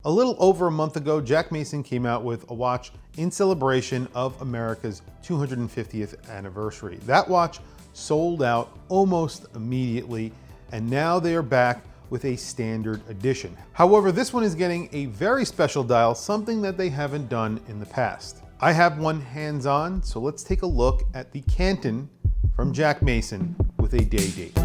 A little over a month ago, Jack Mason came out with a watch in celebration of America's 250th anniversary. That watch sold out almost immediately, and now they are back with a standard edition. However, this one is getting a very special dial, something that they haven't done in the past. I have one hands-on, so let's take a look at the Canton from Jack Mason with a day date.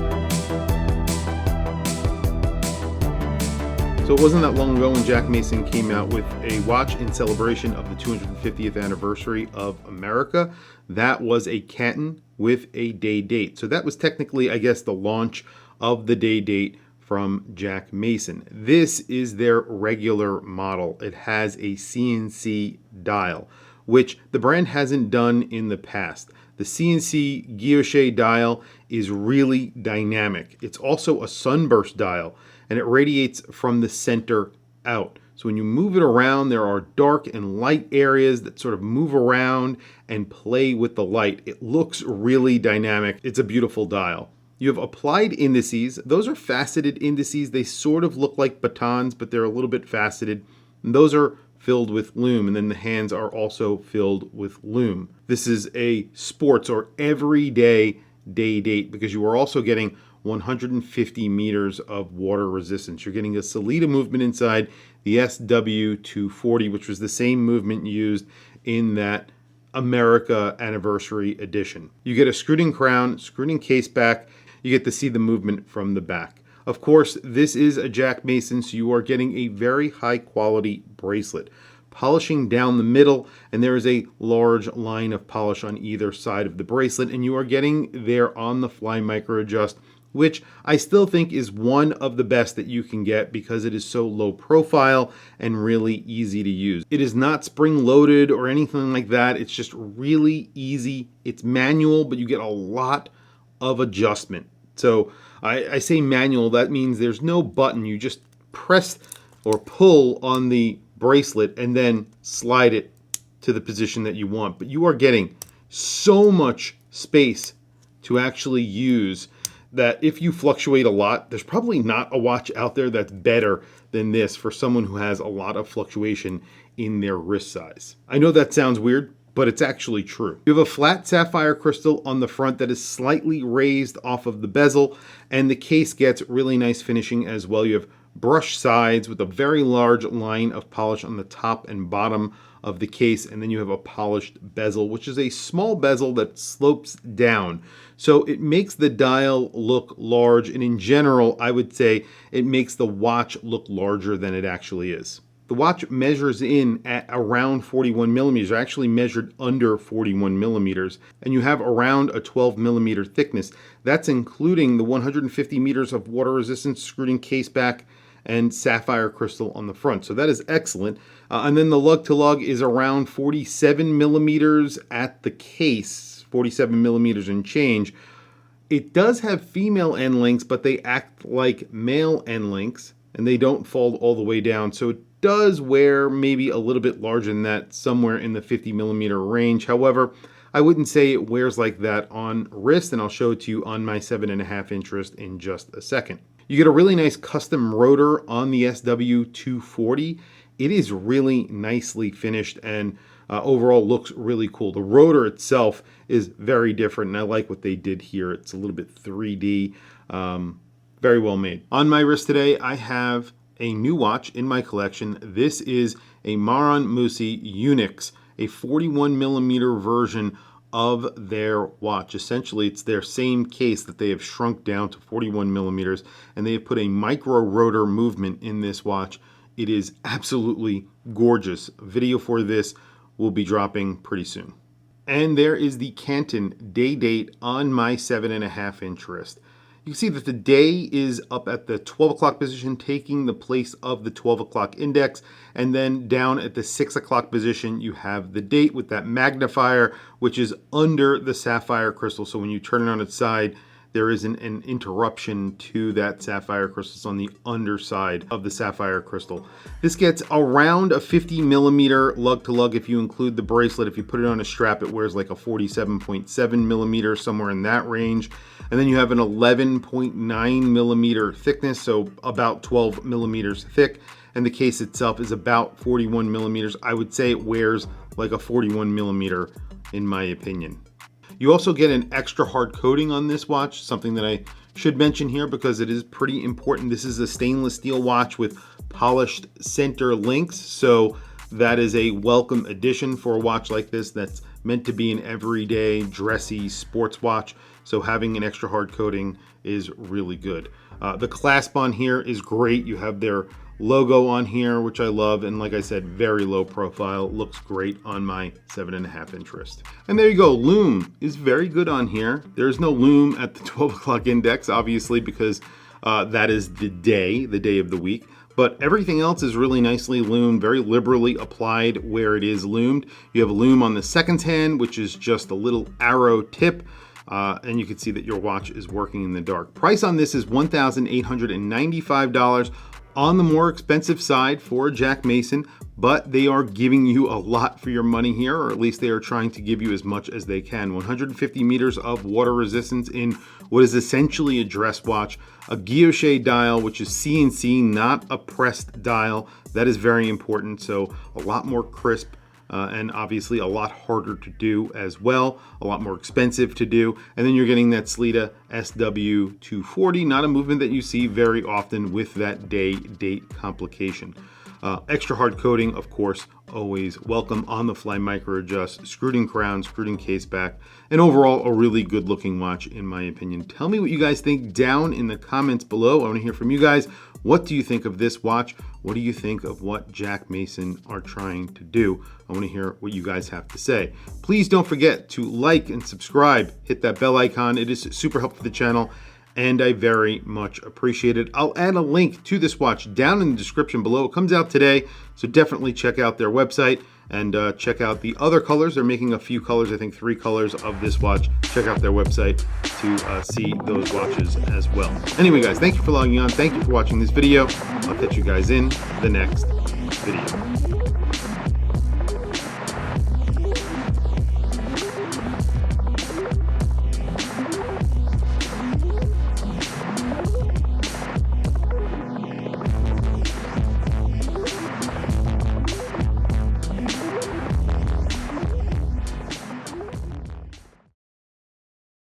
So it wasn't that long ago when Jack Mason came out with a watch in celebration of the 250th anniversary of America. That was a Canton with a day date. So that was technically, I guess, the launch of the day date from Jack Mason. This is their regular model. It has a CNC dial, which the brand hasn't done in the past. The CNC guilloche dial is really dynamic. It's also a sunburst dial, and it radiates from the center out. So when you move it around, there are dark and light areas that sort of move around and play with the light. It looks really dynamic. It's a beautiful dial. You have applied indices. Those are faceted indices. They sort of look like batons, but they're a little bit faceted. And those are filled with Lume, and then the hands are also filled with Lume. This is a sports or everyday day date because you are also getting 150 meters of water resistance. You're getting a Sellita movement inside the SW240, which was the same movement used in that America anniversary edition. You get a screwed-in crown, screwed-in case back. You get to see the movement from the back. Of course, this is a Jack Mason, so you are getting a very high quality bracelet. Polishing down the middle, and there is a large line of polish on either side of the bracelet, and you are getting their on-the-fly micro adjust, which I still think is one of the best that you can get because it is so low profile and really easy to use. It is not spring loaded or anything like that. It's just really easy. It's manual, but you get a lot of adjustment. So I say manual, that means there's no button. You just press or pull on the bracelet and then slide it to the position that you want. But you are getting so much space to actually use that if you fluctuate a lot, there's probably not a watch out there that's better than this for someone who has a lot of fluctuation in their wrist size. I know that sounds weird, but it's actually true. You have a flat sapphire crystal on the front that is slightly raised off of the bezel, and the case gets really nice finishing as well. You have brushed sides with a very large line of polish on the top and bottom of the case, and then you have a polished bezel, which is a small bezel that slopes down. So it makes the dial look large, and in general, I would say it makes the watch look larger than it actually is. The watch measures in at around 41 millimeters, or actually measured under 41 millimeters, and you have around a 12 millimeter thickness. That's including the 150 meters of water resistance screwed-in case back and sapphire crystal on the front. So that is excellent. And then the lug-to-lug is around 47 millimeters at the case, 47 millimeters and change. It does have female end links, but they act like male end links, and they don't fold all the way down. So it does wear maybe a little bit larger than that, somewhere in the 50 millimeter range. However, I wouldn't say it wears like that on wrist, and I'll show it to you on my 7.5 inch wrist in just a second. You get a really nice custom rotor on the SW240. It is really nicely finished and overall looks really cool. The rotor itself is very different, and I like what they did here. It's a little bit 3D, very well made. On my wrist today, I have a new watch in my collection. This is a Maron Musi Unix, a 41 millimeter version of their watch. Essentially, it's their same case that they have shrunk down to 41 millimeters, and they have put a micro rotor movement in this watch. It is absolutely gorgeous. A video for this will be dropping pretty soon. And there is the Canton day date on my 7.5 inch wrist. You can see that the day is up at the 12 o'clock position, taking the place of the 12 o'clock index. And then down at the 6 o'clock position, you have the date with that magnifier, which is under the sapphire crystal. So when you turn it on its side, there isn't an interruption to that sapphire crystal. It's on the underside of the sapphire crystal. This gets around a 50 millimeter lug to lug if you include the bracelet. If you put it on a strap, it wears like a 47.7 millimeter, somewhere in that range. And then you have an 11.9 millimeter thickness, so about 12 millimeters thick. and the case itself is about 41 millimeters. I would say it wears like a 41 millimeter in my opinion. You also get an extra hard coating on this watch, something that I should mention here because it is pretty important. This is a stainless steel watch with polished center links, so that is a welcome addition for a watch like this that's meant to be an everyday dressy sports watch. So having an extra hard coating is really good. The clasp on here is great. You have their logo on here, which I love, and like I said, very low profile. Looks great on my 7.5 inch wrist. And there you go. Lume is very good on here. There's no Lume at the 12 o'clock index, obviously, because that is the day of the week. But everything else is really nicely lumed, very liberally applied where it is lumed. You have a lume on the seconds hand, which is just a little arrow tip. And you can see that your watch is working in the dark. Price on this is $1,895, on the more expensive side for a Jack Mason, but they are giving you a lot for your money here, or at least they are trying to give you as much as they can. 150 meters of water resistance in what is essentially a dress watch, a guilloche dial, which is CNC, not a pressed dial. That is very important, so a lot more crisp. And obviously a lot harder to do as well, a lot more expensive to do. And then you're getting that Sleeta SW240, not a movement that you see very often with that day-date complication. Extra hard coating, of course, always welcome. On the fly micro adjust, screwed in crown, screwed in case back, and overall a really good looking watch in my opinion. Tell me what you guys think down in the comments below. I want to hear from you guys. What do you think of this watch? What do you think of what Jack Mason are trying to do? I want to hear what you guys have to say. Please don't forget to like and subscribe. Hit that bell icon. It is super helpful for the channel, and I very much appreciate it. I'll add a link to this watch down in the description below. It comes out today, so definitely check out their website and check out the other colors. They're making a few colors, I think 3 colors of this watch. Check out their website to see those watches as well. Anyway, guys, thank you for logging on. Thank you for watching this video. I'll catch you guys in the next video.